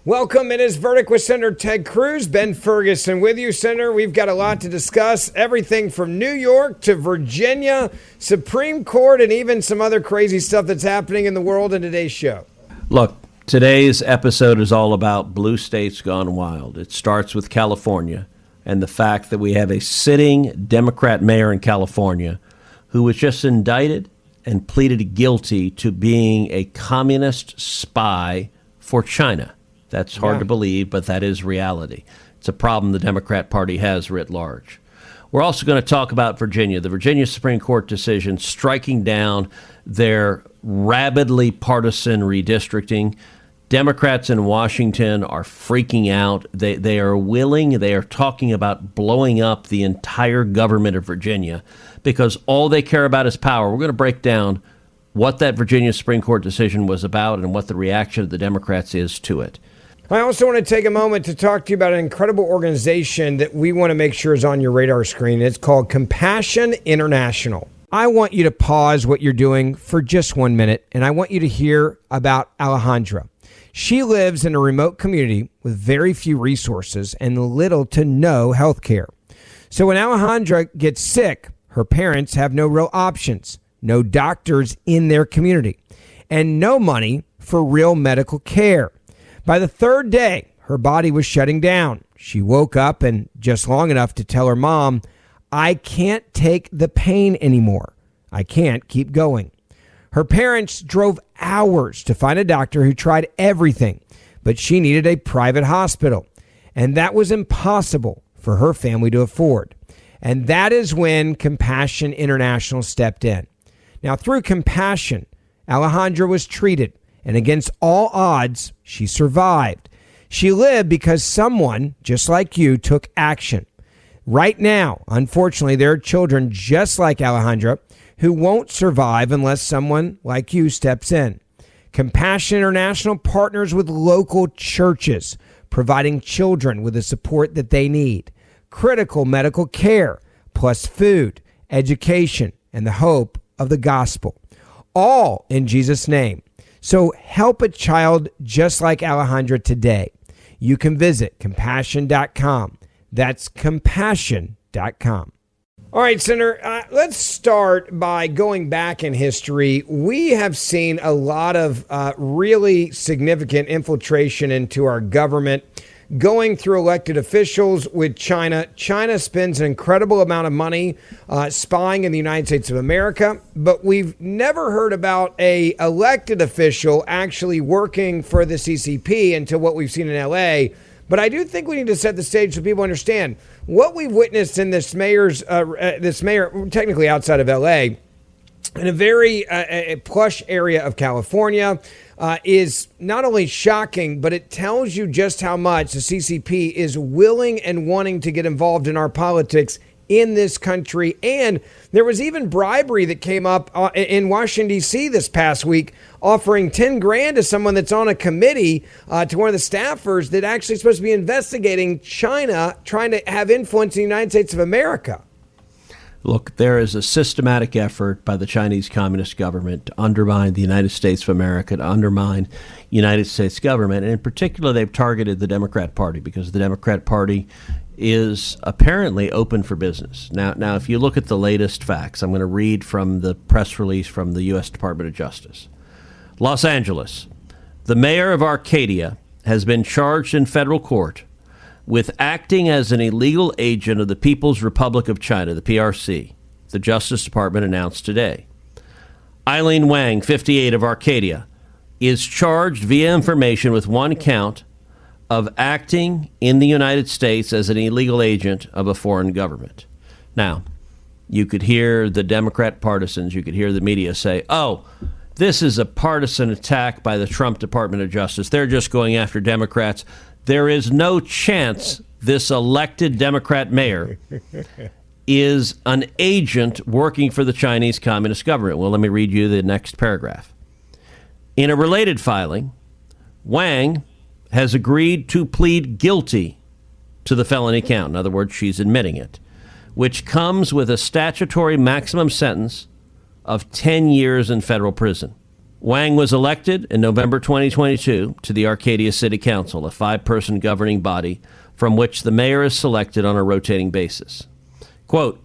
Welcome. It is Verdict with Senator Ted Cruz. Ben Ferguson with you, Senator. We've got a lot to discuss. Everything from New York to Virginia, Supreme Court, and even some other crazy stuff that's happening in the world in today's show. Look, today's episode is all about blue states gone wild. It starts with California and the fact that we have a sitting Democrat mayor in California who was just indicted and pleaded guilty to being a communist spy for China. That's hard to believe, but that is reality. It's a problem the Democrat Party has writ large. We're also going to talk about Virginia, the Virginia Supreme Court decision striking down their rabidly partisan redistricting. Democrats in Washington are freaking out. They are talking about blowing up the entire government of Virginia because all they care about is power. We're going to break down what that Virginia Supreme Court decision was about and what the reaction of the Democrats is to it. I also want to take a moment to talk to you about an incredible organization that we want to make sure is on your radar screen. It's called Compassion International. I want you to pause what you're doing for just 1 minute, and I want you to hear about Alejandra. She lives in a remote community with very few resources and little to no health care. So when Alejandra gets sick, her parents have no real options, no doctors in their community, and no money for real medical care. By the third day, her body was shutting down. She woke up and just long enough to tell her mom, "I can't take the pain anymore. I can't keep going." Her parents drove hours to find a doctor who tried everything, but she needed a private hospital, and that was impossible for her family to afford. And that is when Compassion International stepped in. Now, through Compassion, Alejandra was treated, and against all odds, she survived. She lived because someone, just like you, took action. Right now, unfortunately, there are children just like Alejandra who won't survive unless someone like you steps in. Compassion International partners with local churches, providing children with the support that they need, critical medical care, plus food, education, and the hope of the gospel, all in Jesus' name. So help a child just like Alejandra today. You can visit compassion.com. That's compassion.com. All right, Senator, let's start by going back in history. We have seen a lot of really significant infiltration into our government, going through elected officials with China. China spends an incredible amount of money spying in the United States of America, but we've never heard about a elected official actually working for the CCP until what we've seen in LA. But I do think we need to set the stage so people understand what we've witnessed in this mayor, technically outside of LA, in a very plush area of California, is not only shocking, but it tells you just how much the CCP is willing and wanting to get involved in our politics in this country. And there was even bribery that came up in Washington, D.C. this past week, offering 10 grand to someone that's on a committee, to one of the staffers that actually is supposed to be investigating China, trying to have influence in the United States of America. Look, there is a systematic effort by the Chinese Communist government to undermine the United States of America, to undermine United States government. And in particular, they've targeted the Democrat Party because the Democrat Party is apparently open for business. Now, if you look at the latest facts, I'm going to read from the press release from the U.S. Department of Justice. Los Angeles, the mayor of Arcadia has been charged in federal court with acting as an illegal agent of the People's Republic of China, the PRC, the Justice Department announced today. Eileen Wang, 58, of Arcadia, is charged via information with one count of acting in the United States as an illegal agent of a foreign government. Now, you could hear the Democrat partisans, you could hear the media say, oh, this is a partisan attack by the Trump Department of Justice. They're just going after Democrats. There is no chance this elected Democrat mayor is an agent working for the Chinese Communist government. Well, let me read you the next paragraph. In a related filing, Wang has agreed to plead guilty to the felony count. In other words, she's admitting it, which comes with a statutory maximum sentence of 10 years in federal prison. Wang was elected in November 2022 to the Arcadia City Council, a 5-person governing body from which the mayor is selected on a rotating basis. Quote,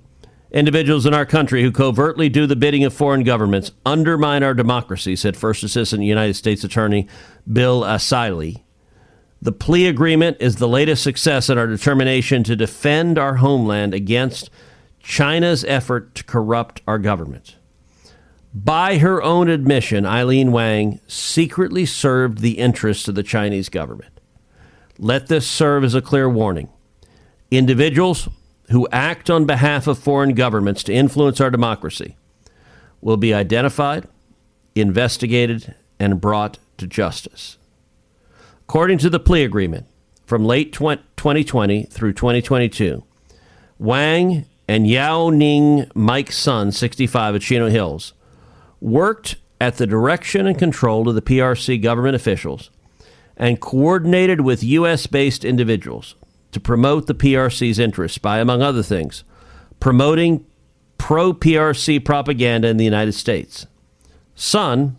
individuals in our country who covertly do the bidding of foreign governments undermine our democracy, said First Assistant United States Attorney Bill Asili. The plea agreement is the latest success in our determination to defend our homeland against China's effort to corrupt our government. By her own admission, Eileen Wang secretly served the interests of the Chinese government. Let this serve as a clear warning. Individuals who act on behalf of foreign governments to influence our democracy will be identified, investigated, and brought to justice. According to the plea agreement, from late 2020 through 2022, Wang and Yao Ning Mike's son, 65, at Chino Hills, worked at the direction and control of the PRC government officials and coordinated with U.S.-based individuals to promote the PRC's interests by, among other things, promoting pro-PRC propaganda in the United States. Son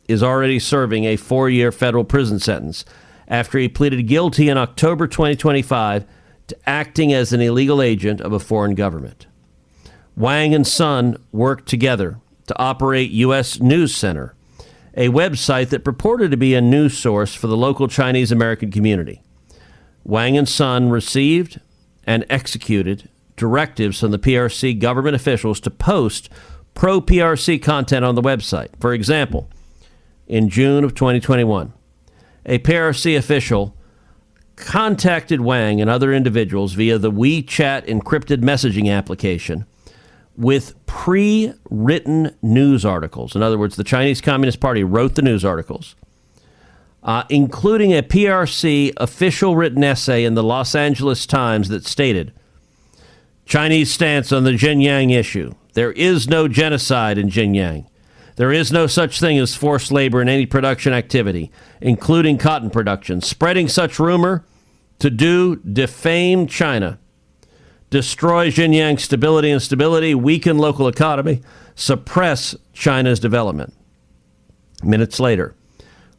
is already serving a 4-year federal prison sentence after he pleaded guilty in October 2025 to acting as an illegal agent of a foreign government. Wang and Son worked together to operate U.S. News Center, a website that purported to be a news source for the local Chinese American community. Wang and Son received and executed directives from the PRC government officials to post pro-PRC content on the website. For example, in June of 2021, a PRC official contacted Wang and other individuals via the WeChat encrypted messaging application with pre-written news articles. In other words, the Chinese Communist Party wrote the news articles, including a PRC official written essay in the Los Angeles Times that stated, Chinese stance on the Xinjiang issue. There is no genocide in Xinjiang. There is no such thing as forced labor in any production activity, including cotton production. Spreading such rumor to defame China, destroy Xinjiang's stability and stability, weaken local economy, suppress China's development. Minutes later,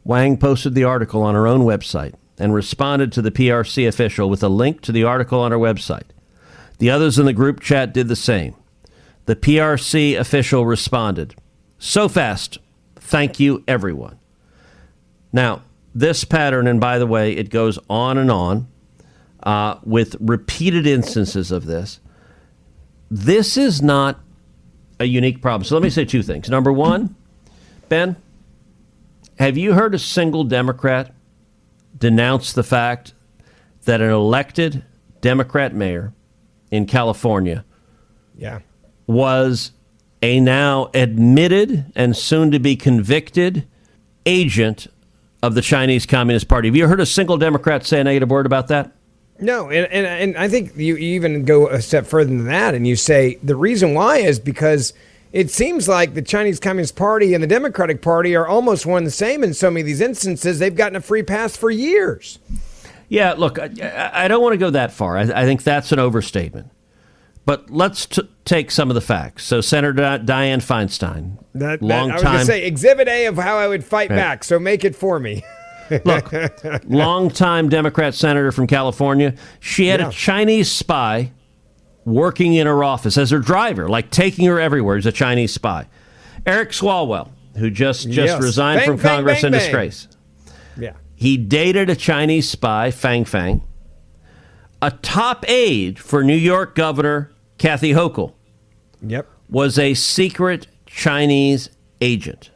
Wang posted the article on her own website and responded to the PRC official with a link to the article on her website. The others in the group chat did the same. The PRC official responded, so fast, thank you, everyone. Now, this pattern, and by the way, it goes on and on with repeated instances of this. This is not a unique problem. So let me say two things. Number one, Ben, have you heard a single Democrat denounce the fact that an elected Democrat mayor in California was a now admitted and soon to be convicted agent of the Chinese Communist Party? Have you heard a single Democrat say a negative word about that? No, and I think you even go a step further than that, and you say the reason why is because it seems like the Chinese Communist Party and the Democratic Party are almost one and the same in so many of these instances. They've gotten a free pass for years. Yeah, look, I don't want to go that far. I think that's an overstatement. But let's take some of the facts. So Senator Dianne Feinstein, I was going to say Exhibit A of how I would fight back, so make it for me. Look, longtime Democrat senator from California. She had a Chinese spy working in her office as her driver, like taking her everywhere as a Chinese spy. Eric Swalwell, who just resigned from Congress in disgrace. Yeah. He dated a Chinese spy, Fang Fang. A top aide for New York Governor Kathy Hochul was a secret Chinese agent.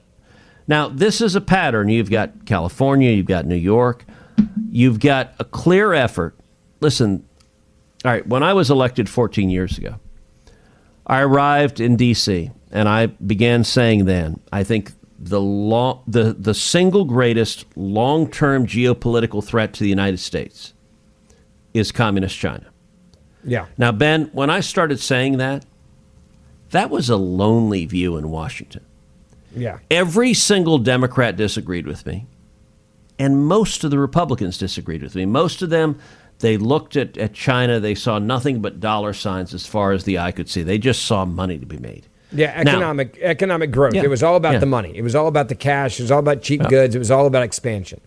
Now, this is a pattern. You've got California, you've got New York, you've got a clear effort. Listen, all right, when I was elected 14 years ago, I arrived in D.C., and I began saying then, I think the single greatest long-term geopolitical threat to the United States is communist China. Yeah. Now, Ben, when I started saying that, that was a lonely view in Washington. Yeah. Every single Democrat disagreed with me, and most of the Republicans disagreed with me. Most of them, they looked at China, they saw nothing but dollar signs as far as the eye could see. They just saw money to be made. Yeah, economic growth. Yeah, It was all about yeah. the money. It was all about the cash. It was all about cheap goods. It was all about expansion.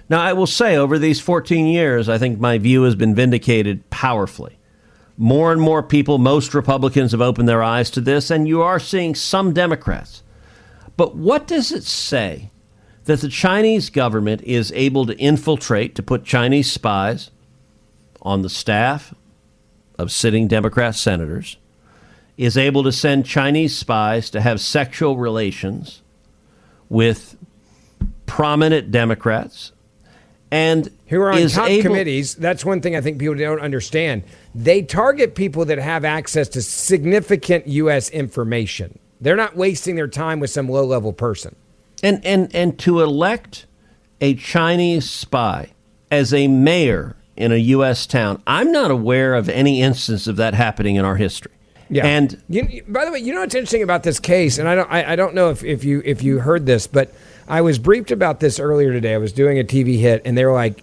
Now, I will say, over these 14 years, I think my view has been vindicated powerfully. More and more people, most Republicans, have opened their eyes to this, and you are seeing some Democrats. But what does it say that the Chinese government is able to infiltrate, to put Chinese spies on the staff of sitting Democrat senators, is able to send Chinese spies to have sexual relations with prominent Democrats, and who are on is top able, committees? That's one thing I think people don't understand. They target people that have access to significant U.S. information. They're not wasting their time with some low-level person. And to elect a Chinese spy as a mayor in a U.S. town, I'm not aware of any instance of that happening in our history. Yeah. And by the way, you know what's interesting about this case, and I don't know if you heard this, but I was briefed about this earlier today. I was doing a TV hit, and they were like,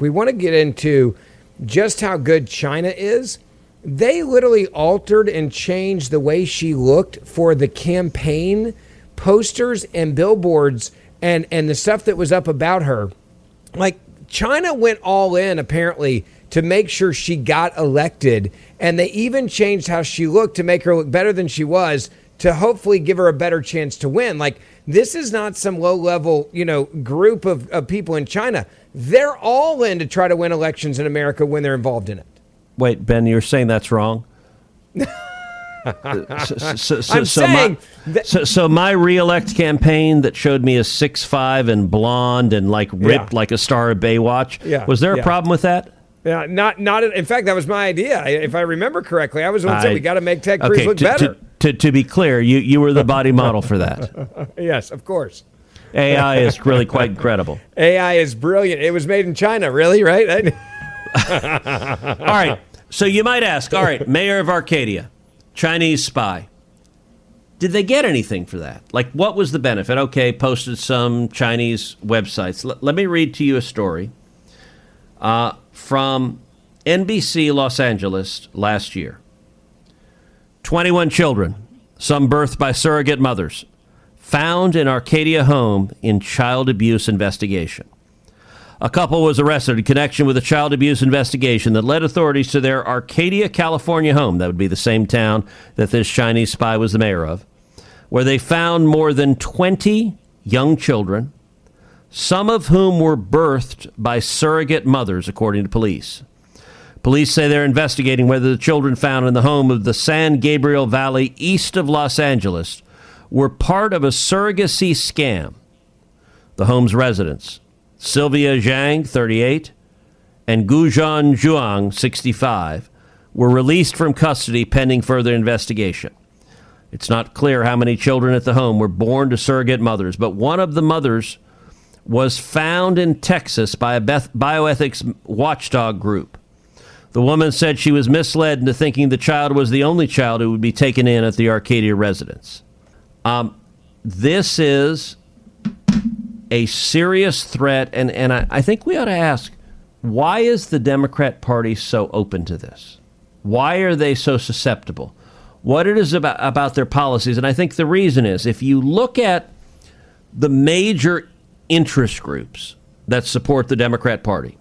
we want to get into just how good China is. They literally altered and changed the way she looked for the campaign posters and billboards and the stuff that was up about her. Like, China went all in, apparently, to make sure she got elected. And they even changed how she looked to make her look better than she was, to hopefully give her a better chance to win. Like, this is not some low-level, group of people in China. They're all in to try to win elections in America when they're involved in it. wait, Ben, you're saying that's wrong? So my re-elect campaign that showed me as 6'5" and blonde and like ripped like a star of Baywatch. Was there a problem with that? Yeah, not. In fact, that was my idea. If I remember correctly, I was the one saying we got to make Ted Cruz look better. To be clear, you were the body model for that. Yes, of course. AI is really quite incredible. AI is brilliant. It was made in China, really, right? All right. So you might ask, all right, mayor of Arcadia, Chinese spy. Did they get anything for that? Like, what was the benefit? Okay, posted some Chinese websites. Let me read to you a story from NBC Los Angeles last year. 21 children, some birthed by surrogate mothers, found in Arcadia home in child abuse investigation. A couple was arrested in connection with a child abuse investigation that led authorities to their Arcadia, California home. That would be the same town that this Chinese spy was the mayor of, where they found more than 20 young children, some of whom were birthed by surrogate mothers, according to police. Police say they're investigating whether the children found in the home of the San Gabriel Valley east of Los Angeles were part of a surrogacy scam. The home's residents, Sylvia Zhang, 38, and Guzhan Zhuang, 65, were released from custody pending further investigation. It's not clear how many children at the home were born to surrogate mothers, but one of the mothers was found in Texas by a bioethics watchdog group. The woman said she was misled into thinking the child was the only child who would be taken in at the Arcadia residence. This is a serious threat, and I think we ought to ask, why is the Democrat Party so open to this? Why are they so susceptible? What it is about their policies, and I think the reason is, if you look at the major interest groups that support the Democrat Party,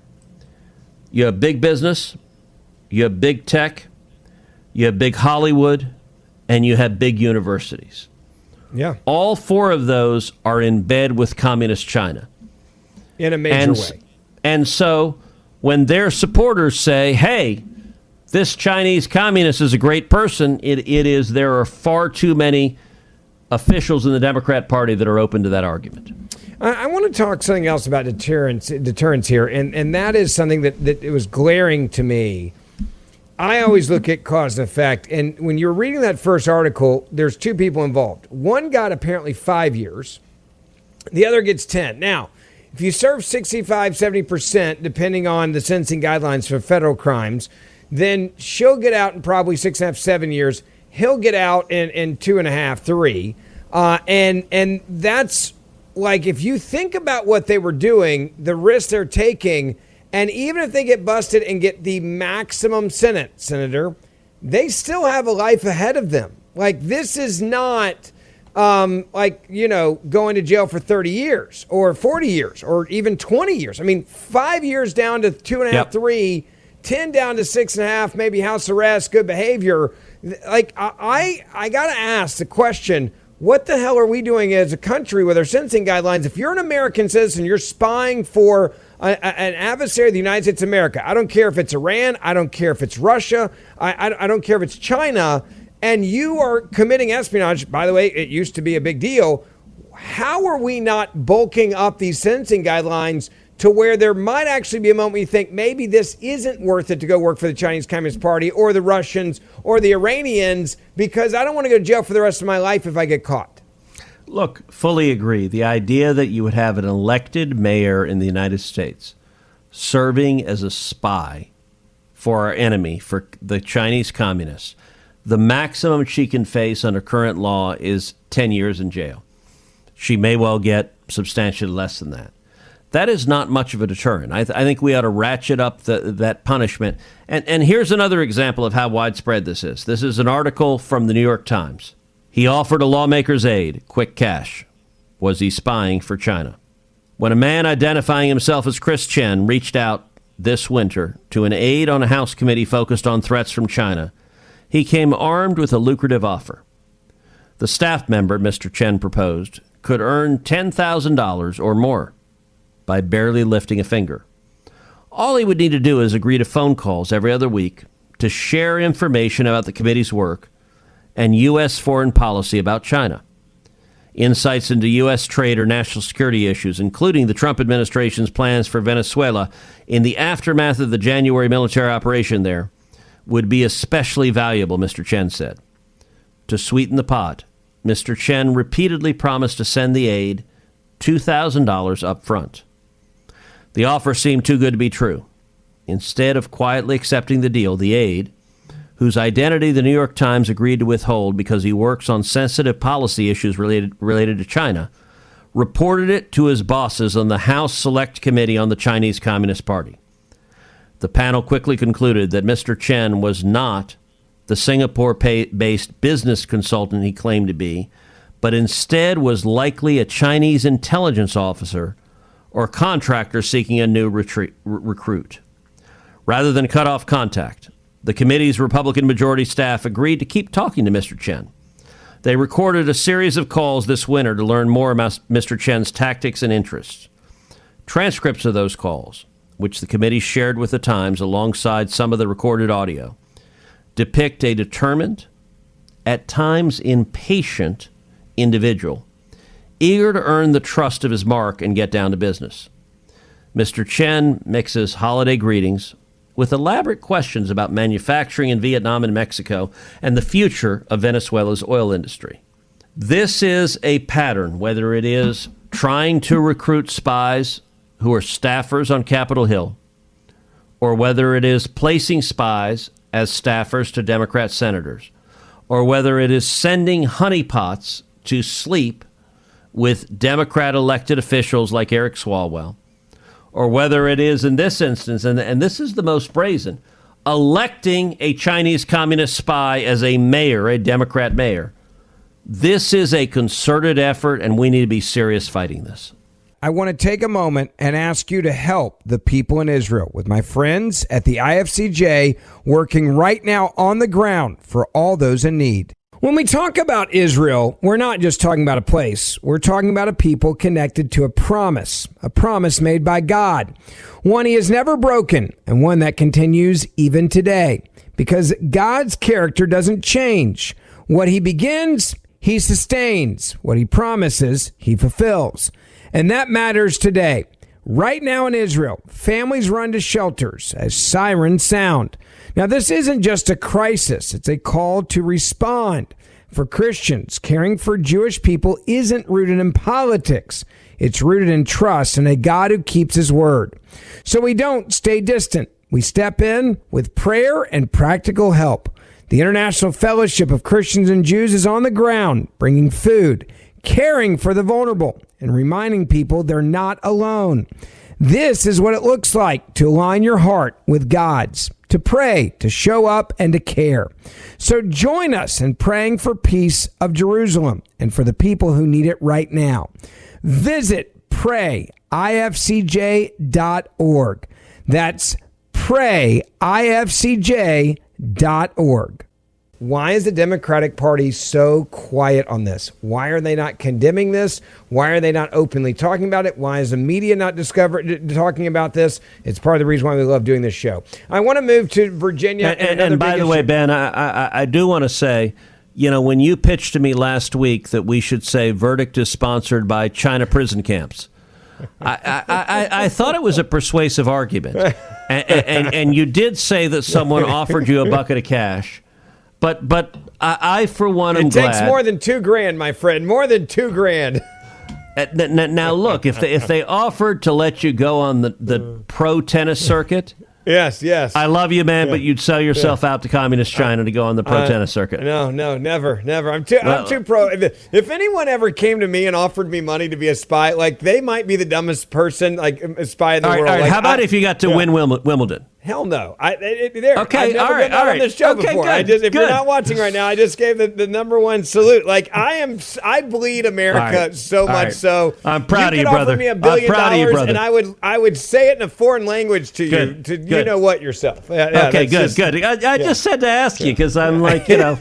you have big business, you have big tech, you have big Hollywood, and you have big universities. Yeah. All four of those are in bed with communist China. In a major way. And so when their supporters say, hey, this Chinese communist is a great person, there are far too many officials in the Democrat Party that are open to that argument. I want to talk something else about deterrence here, and that is something that it was glaring to me. I always look at cause and effect, and when you're reading that first article, there's two people involved. One got apparently 5 years. The other gets 10. Now, if you serve 65, 70%, depending on the sentencing guidelines for federal crimes, then she'll get out in probably 6.5, 7 years. He'll get out in 2.5, 3. And that's like, if you think about what they were doing, the risk they're taking, and even if they get busted and get the maximum sentence, Senator, they still have a life ahead of them. Like, this is not going to jail for 30 years or 40 years or even 20 years. I mean, 5 years down to 2.5, Yep. 3, 10 down to 6.5, maybe house arrest, good behavior. Like, I got to ask the question, what the hell are we doing as a country with our sentencing guidelines? If you're an American citizen, you're spying for an adversary of the United States of America. I don't care if it's Iran. I don't care if it's Russia. I don't care if it's China. And you are committing espionage. By the way, it used to be a big deal. How are we not bulking up these sentencing guidelines to where there might actually be a moment you think maybe this isn't worth it to go work for the Chinese Communist Party or the Russians or the Iranians, because I don't want to go to jail for the rest of my life if I get caught? Look, fully agree. The idea that you would have an elected mayor in the United States serving as a spy for our enemy, for the Chinese communists, the maximum she can face under current law is 10 years in jail. She may well get substantially less than that. That is not much of a deterrent. I think we ought to ratchet up that punishment. And here's another example of how widespread this is. This is an article from the New York Times. He offered a lawmaker's aid, quick cash. Was he spying for China? When a man identifying himself as Chris Chen reached out this winter to an aide on a House committee focused on threats from China, he came armed with a lucrative offer. The staff member, Mr. Chen proposed, could earn $10,000 or more by barely lifting a finger. All he would need to do is agree to phone calls every other week to share information about the committee's work and U.S. foreign policy about China. Insights into U.S. trade or national security issues, including the Trump administration's plans for Venezuela in the aftermath of the January military operation there, would be especially valuable, Mr. Chen said. To sweeten the pot, Mr. Chen repeatedly promised to send the aide $2,000 up front. The offer seemed too good to be true. Instead of quietly accepting the deal, the aide, whose identity the New York Times agreed to withhold because he works on sensitive policy issues related to China, reported it to his bosses on the House Select Committee on the Chinese Communist Party. The panel quickly concluded that Mr. Chen was not the Singapore-based business consultant he claimed to be, but instead was likely a Chinese intelligence officer or contractor seeking a new recruit. Rather than cut off contact, the committee's Republican majority staff agreed to keep talking to Mr. Chen. They recorded a series of calls this winter to learn more about Mr. Chen's tactics and interests. Transcripts of those calls, which the committee shared with the Times alongside some of the recorded audio, depict a determined, at times impatient individual, eager to earn the trust of his mark and get down to business. Mr. Chen mixes holiday greetings with elaborate questions about manufacturing in Vietnam and Mexico and the future of Venezuela's oil industry. This is a pattern, whether it is trying to recruit spies who are staffers on Capitol Hill, or whether it is placing spies as staffers to Democrat senators, or whether it is sending honeypots to sleep with Democrat elected officials like Eric Swalwell, or whether it is in this instance, and this is the most brazen, electing a Chinese communist spy as a mayor, a Democrat mayor. This is a concerted effort, and we need to be serious fighting this. I want to take a moment and ask you to help the people in Israel with my friends at the IFCJ working right now on the ground for all those in need. When we talk about Israel, we're not just talking about a place. We're talking about a people connected to a promise made by God, one he has never broken, and one that continues even today, because God's character doesn't change. What he begins, he sustains. What he promises, he fulfills. And that matters today. Right now in Israel, families run to shelters as sirens sound. Now, this isn't just a crisis. It's a call to respond. For Christians, caring for Jewish people isn't rooted in politics. It's rooted in trust in a God who keeps his word. So we don't stay distant. We step in with prayer and practical help. The International Fellowship of Christians and Jews is on the ground, bringing food, caring for the vulnerable, and reminding people they're not alone. This is what it looks like to align your heart with God's, to pray, to show up, and to care. So join us in praying for peace of Jerusalem and for the people who need it right now. Visit prayifcj.org. That's prayifcj.org. Why is the Democratic Party so quiet on this? Why are they not condemning this? Why are they not openly talking about it? Why is the media not talking about this? It's part of the reason why we love doing this show. I want to move to Virginia. And by the way, Ben, I do want to say, when you pitched to me last week that we should say verdict is sponsored by China prison camps, I thought it was a persuasive argument. And you did say that someone offered you a bucket of cash. But I for one, am glad. It takes more than $2,000, my friend. More than $2,000. Now look, if they offered to let you go on the pro tennis circuit. Yes. I love you, man, but you'd sell yourself out to communist China to go on the pro tennis circuit. No, never. I'm too pro. If anyone ever came to me and offered me money to be a spy, like, they might be the dummest person, like, a spy in the world. All right, like, how about if you got to win Wimbledon? Hell no. I've never been on this show before. Good, if you're not watching right now, I just gave the number one salute. Like, I bleed America so much so. I'm proud of you, brother. brother. Me $1 billion, and I would say it in a foreign language to you. You know what yourself. Okay, good. I just said to ask you because I'm like, You know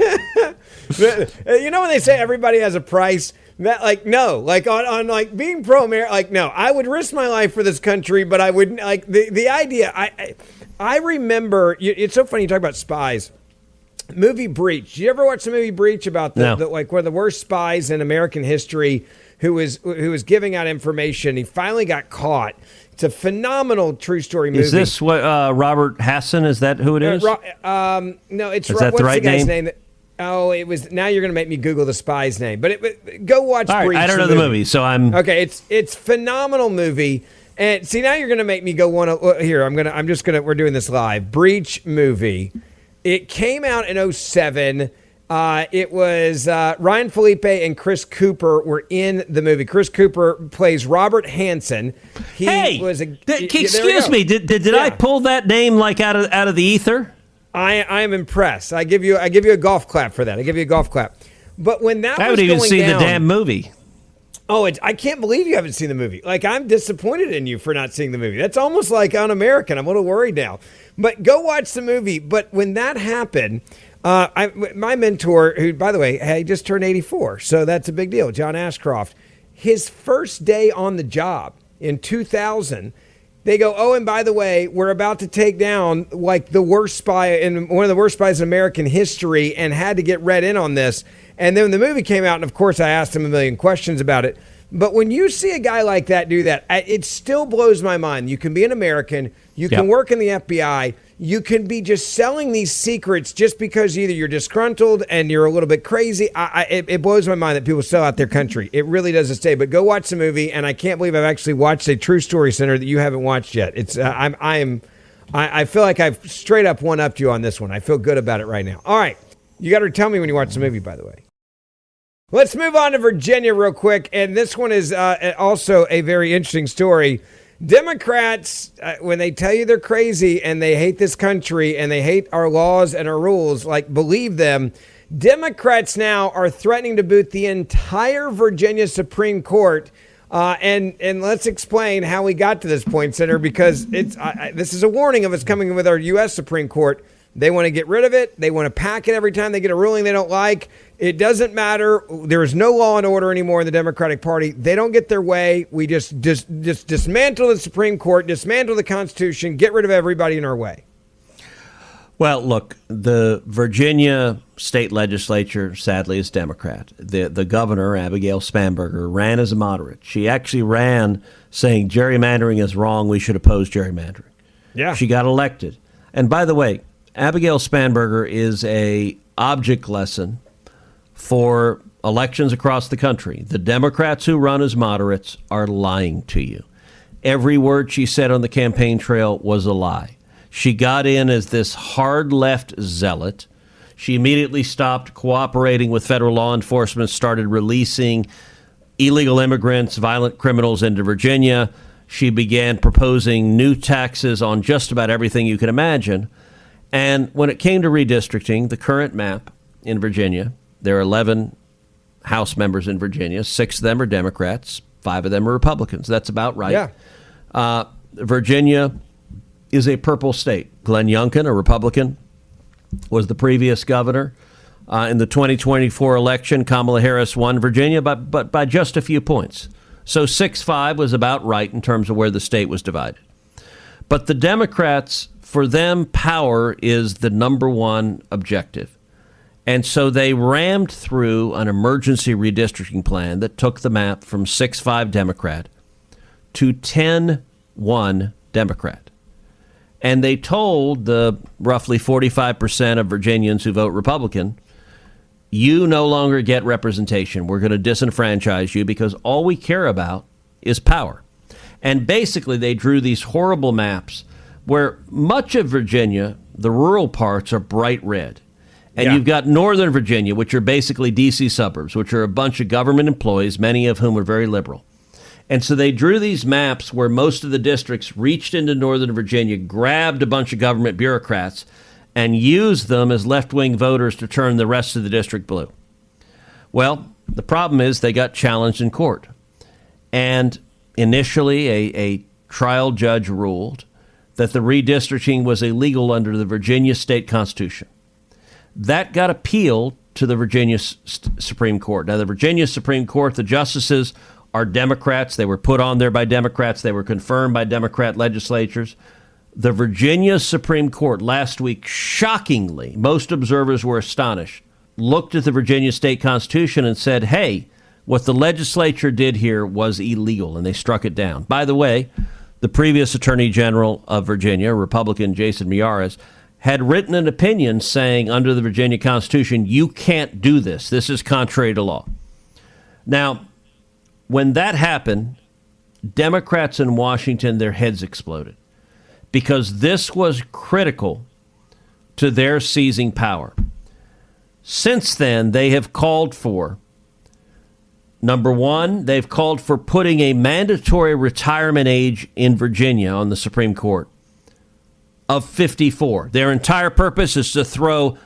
when they say everybody has a price? That, like, no, like on like being pro-America, like, no, I would risk my life for this country, but I wouldn't, like, the idea. I remember, it's so funny you talk about Spies. Movie Breach. Did you ever watch the movie Breach about one of the worst spies in American history who was giving out information? He finally got caught. It's a phenomenal true story movie. Is this what Robert Hassan? Is that who it is? No, it's is that the right name? Oh, it was. Now you're going to make me Google the spy's name, but go watch Breach. I don't know the movie, so I'm okay. It's phenomenal movie, and see, now you're going to make me go here. We're doing this live. Breach movie. It came out in 2007. It was Ryan Felipe and Chris Cooper were in the movie. Chris Cooper plays Robert Hansen. Excuse me. Did I pull that name like out of the ether? I am impressed. I give you a golf clap for that. I give you a golf clap. But when that I was haven't even seen down, the damn movie. Oh, I can't believe you haven't seen the movie. Like, I'm disappointed in you for not seeing the movie. That's almost like un-American. I'm a little worried now. But go watch the movie. But when that happened, my mentor, who, by the way, he just turned 84, so that's a big deal, John Ashcroft, his first day on the job in 2000, they go, oh, and by the way, we're about to take down like the worst spy and one of the worst spies in American history, and had to get read in on this. And then when the movie came out, and of course I asked him a million questions about it. But when you see a guy like that do that, it still blows my mind. You can be an American, you can work in the FBI, you can be just selling these secrets just because either you're disgruntled and you're a little bit crazy. It blows my mind that people sell out their country. It really does to stay. But go watch the movie, and I can't believe I've actually watched a True Story Center that you haven't watched yet. It's I feel like I've straight up one-upped you on this one. I feel good about it right now. All right, you got to tell me when you watch the movie, by the way. Let's move on to Virginia real quick, and this one is also a very interesting story. Democrats, when they tell you they're crazy and they hate this country and they hate our laws and our rules, like, believe them. Democrats now are threatening to boot the entire Virginia Supreme Court. And let's explain how we got to this point, Senator, because this is a warning of us coming with our U.S. Supreme Court. They want to get rid of it. They want to pack it every time they get a ruling they don't like. It doesn't matter. There is no law and order anymore in the Democratic Party. They don't get their way. We just dismantle the Supreme Court, dismantle the Constitution, get rid of everybody in our way. Well, look, the Virginia state legislature, sadly, is Democrat. The governor, Abigail Spanberger, ran as a moderate. She actually ran saying gerrymandering is wrong. We should oppose gerrymandering. Yeah. She got elected. And by the way, Abigail Spanberger is a object lesson for elections across the country. The Democrats who run as moderates are lying to you. Every word she said on the campaign trail was a lie. She got in as this hard left zealot. She immediately stopped cooperating with federal law enforcement, started releasing illegal immigrants, violent criminals into Virginia. She began proposing new taxes on just about everything you can imagine. And when it came to redistricting, the current map in Virginia, there are 11 House members in Virginia. 6 of them are Democrats. 5 of them are Republicans. That's about right. Yeah. Virginia is a purple state. Glenn Youngkin, a Republican, was the previous governor. In the 2024 election, Kamala Harris won Virginia, but by just a few points. So 6-5 was about right in terms of where the state was divided. But the Democrats, for them, power is the number one objective. And so they rammed through an emergency redistricting plan that took the map from 6-5 Democrat to 10-1 Democrat. And they told the roughly 45% of Virginians who vote Republican, you no longer get representation. We're going to disenfranchise you because all we care about is power. And basically, they drew these horrible maps where much of Virginia, the rural parts, are bright red. And you've got Northern Virginia, which are basically D.C. suburbs, which are a bunch of government employees, many of whom are very liberal. And so they drew these maps where most of the districts reached into Northern Virginia, grabbed a bunch of government bureaucrats, and used them as left-wing voters to turn the rest of the district blue. Well, the problem is they got challenged in court. And initially, a trial judge ruled that the redistricting was illegal under the Virginia state constitution. That got appealed to the Virginia Supreme Court. Now, the Virginia Supreme Court, the justices are Democrats. They were put on there by Democrats. They were confirmed by Democrat legislatures. The Virginia Supreme Court last week, shockingly, most observers were astonished, looked at the Virginia state constitution and said, hey, what the legislature did here was illegal, and they struck it down. By the way, the previous Attorney General of Virginia, Republican Jason Miyares, had written an opinion saying under the Virginia Constitution, you can't do this. This is contrary to law. Now, when that happened, Democrats in Washington, their heads exploded because this was critical to their seizing power. Since then, they have called for, number one, they've called for putting a mandatory retirement age in Virginia on the Supreme Court of 54. Their entire purpose is to throw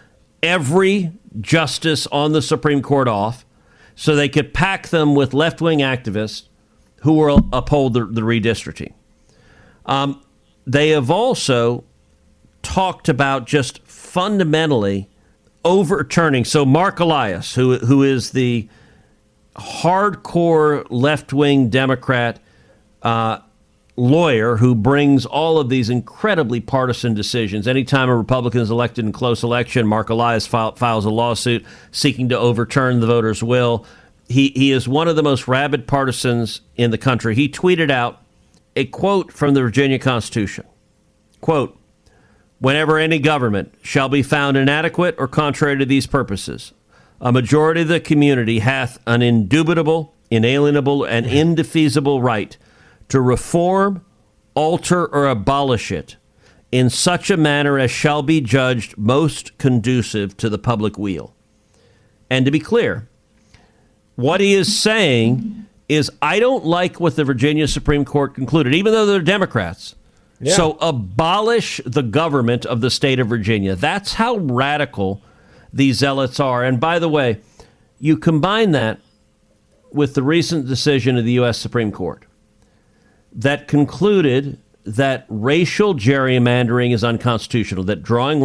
every justice on the Supreme Court off so they could pack them with left-wing activists who will uphold the redistricting. They have also talked about just fundamentally overturning. So Mark Elias, who is the hardcore left-wing Democrat lawyer who brings all of these incredibly partisan decisions. Anytime a Republican is elected in close election, Mark Elias files a lawsuit seeking to overturn the voters' will. He is one of the most rabid partisans in the country. He tweeted out a quote from the Virginia Constitution. Quote, whenever any government shall be found inadequate or contrary to these purposes, a majority of the community hath an indubitable, inalienable, and indefeasible right to reform, alter, or abolish it in such a manner as shall be judged most conducive to the public weal. And to be clear, what he is saying is, I don't like what the Virginia Supreme Court concluded, even though they're Democrats. Yeah. So abolish the government of the state of Virginia. That's how radical these zealots are. And by the way, you combine that with the recent decision of the U.S. Supreme Court that concluded that racial gerrymandering is unconstitutional, that drawing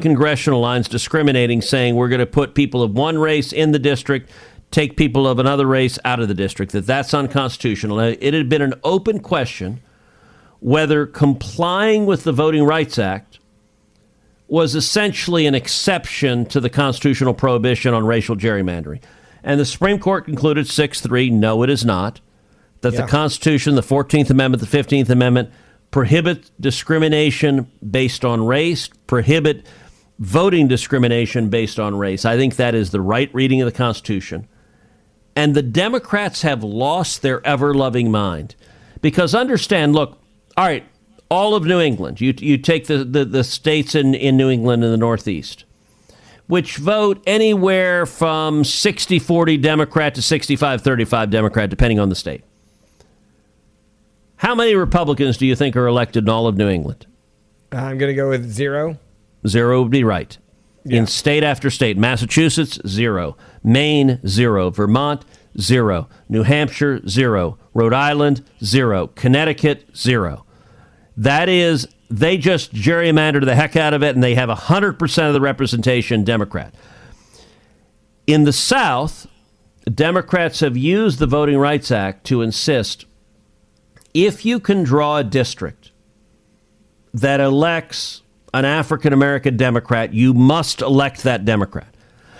congressional lines, discriminating, saying we're going to put people of one race in the district, take people of another race out of the district, that's unconstitutional. Now, it had been an open question whether complying with the Voting Rights Act was essentially an exception to the constitutional prohibition on racial gerrymandering. And the Supreme Court concluded 6-3, no, it is not. That the Constitution, the 14th Amendment, the 15th Amendment, prohibit discrimination based on race, prohibit voting discrimination based on race. I think that is the right reading of the Constitution. And the Democrats have lost their ever-loving mind. Because understand, look, all right, all of New England, you take the states in New England and the Northeast, which vote anywhere from 60-40 Democrat to 65-35 Democrat, depending on the state. How many Republicans do you think are elected in all of New England? I'm going to go with 0. 0 would be right. Yeah. In state after state, Massachusetts, 0. Maine, 0. Vermont, 0. New Hampshire, 0. Rhode Island, 0. Connecticut, 0. That is, they just gerrymander the heck out of it, and they have 100% of the representation Democrat. In the South, Democrats have used the Voting Rights Act to insist if you can draw a district that elects an African-American Democrat, you must elect that Democrat.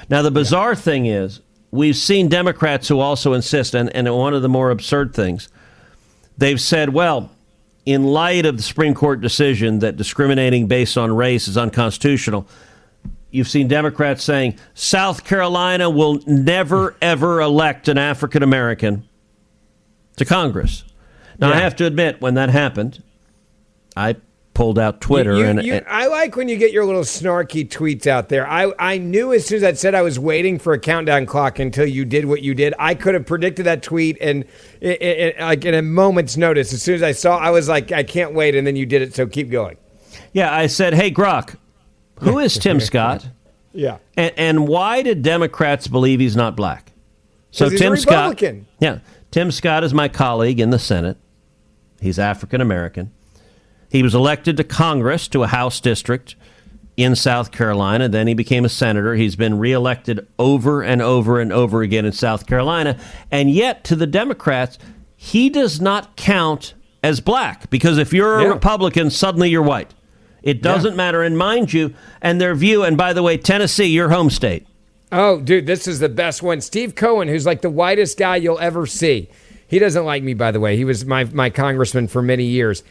Now, the bizarre thing is, we've seen Democrats who also insist, and one of the more absurd things, they've said, well, in light of the Supreme Court decision that discriminating based on race is unconstitutional, you've seen Democrats saying South Carolina will never, ever elect an African-American to Congress. Now, I have to admit, when that happened, I pulled out Twitter. I like when you get your little snarky tweets out there. I knew as soon as that said, I was waiting for a countdown clock until you did what you did. I could have predicted that tweet, and like in a moment's notice, as soon as I saw, I was like, I can't wait, and then you did it, so keep going. Yeah, I said, hey, Grok, who is Tim Scott? Yeah. And why did Democrats believe he's not black? So he's Tim a Republican. Scott, yeah, Tim Scott is my colleague in the Senate. He's African American. He was elected to Congress, to a House district in South Carolina. Then he became a senator. He's been reelected over and over and over again in South Carolina. And yet, to the Democrats, he does not count as black, because if you're a Republican, suddenly you're white. It doesn't matter. And mind you, and their view, and by the way, Tennessee, your home state. Oh, dude, this is the best one. Steve Cohen, who's like the whitest guy you'll ever see. He doesn't like me, by the way. He was my congressman for many years.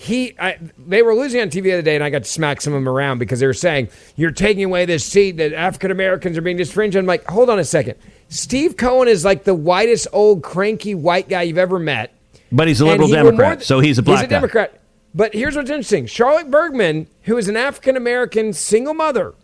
They were losing on TV the other day, and I got to smack some of them around because they were saying, you're taking away this seat that African Americans are being disfringed. I'm like, hold on a second. Steve Cohen is like the whitest, old, cranky white guy you've ever met. But he's a liberal Democrat, so he's a black guy. He's a Democrat. But here's what's interesting. Charlotte Bergman, who is an African American single mother,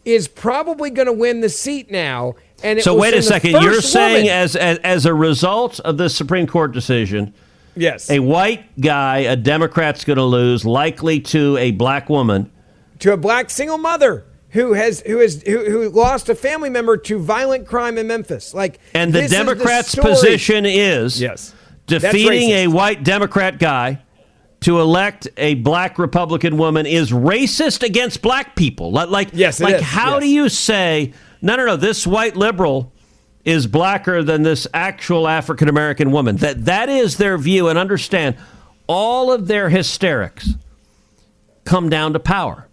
is probably going to win the seat now. And so wait a second. You're saying as a result of the Supreme Court decision, yes, a white guy, a Democrat's going to lose, likely to a black woman, to a black single mother who lost a family member to violent crime in Memphis. And the Democrats' position is defeating a white Democrat guy to elect a black Republican woman is racist against black people. How do you say, no, this white liberal is blacker than this actual African-American woman? That is their view. And understand, all of their hysterics come down to power.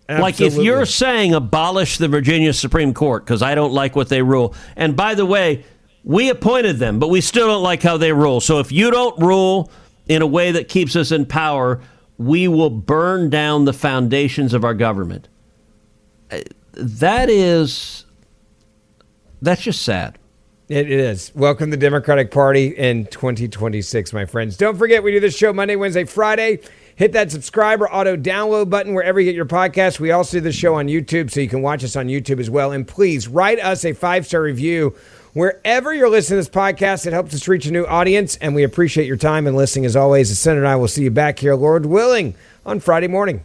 Absolutely. Like if you're saying abolish the Virginia Supreme Court because I don't like what they rule. And by the way, we appointed them, but we still don't like how they rule. So if you don't rule in a way that keeps us in power, we will burn down the foundations of our government. That's just sad. It is. Welcome to the Democratic Party in 2026, my friends. Don't forget, we do this show Monday, Wednesday, Friday. Hit that subscribe or auto download button wherever you get your podcast. We also do the show on YouTube, so you can watch us on YouTube as well. And please write us a 5-star review wherever you're listening to this podcast. It helps us reach a new audience, and we appreciate your time and listening as always. The Senator and I will see you back here, Lord willing, on Friday morning.